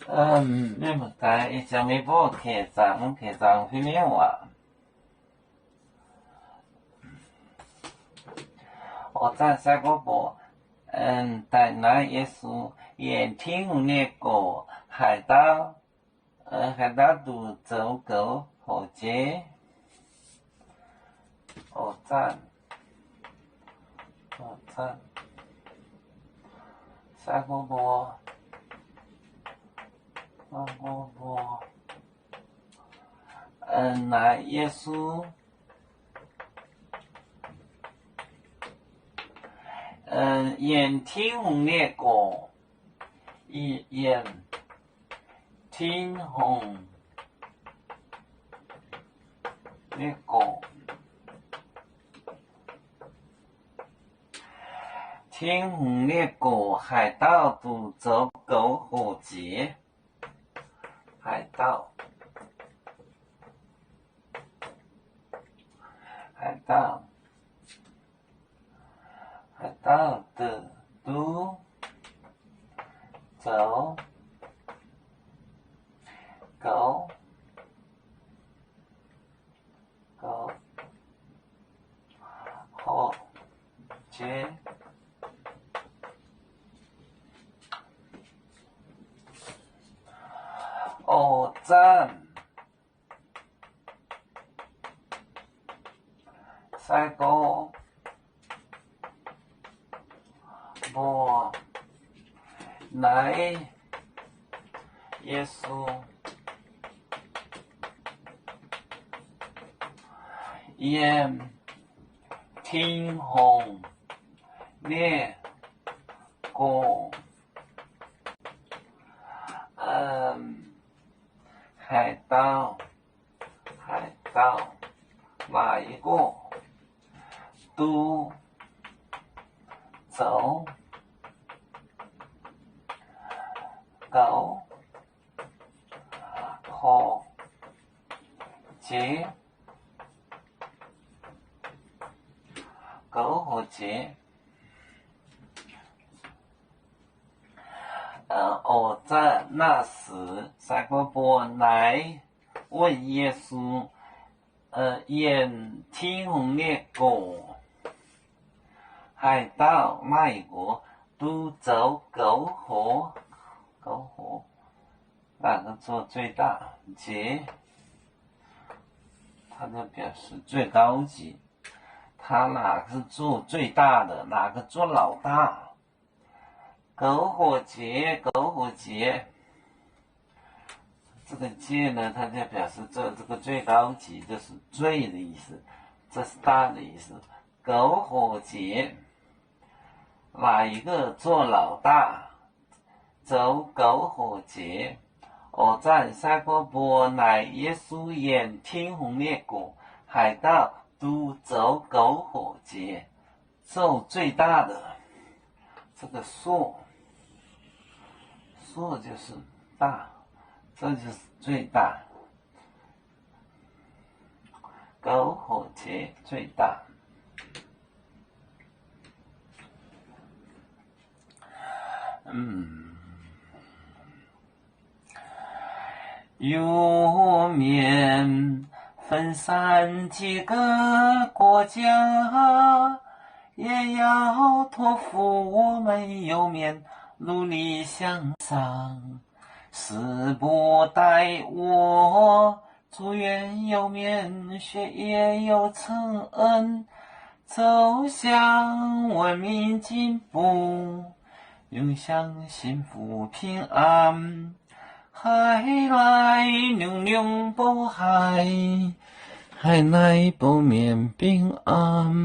你们在一小微博开张会面话，我在下个播，在那耶稣也听那个海盗渡走狗火箭，我在下个播。那耶稣，眼听那个，眼听红那个，听红那个海盗渡走狗火箭。海盗的渡走狗火箭。我在下个播来耶稣眼听红那个海盗哪一个渡走狗火箭我在那时撒个波来问耶稣，眼听红那个海盗那一个渡走狗火，哪个做最大？节，它就表示最高级。他哪个做最大的，哪个做老大？狗火节，这个节呢，它就表示这个最高级，就是最的意思，这是大的意思。狗火节，哪一个做老大？走狗火节。我在下个波乃耶稣眼听红烈果海盗渡走狗火节，做最大的。这个硕就是大，这就是最大。狗火节最大。有面分散几个国家，也要托付我们有面努力向上。时不待我，祝愿有面学业有成恩，走向文明进步，永享幸福平安。海来永永不海，海来不免平安。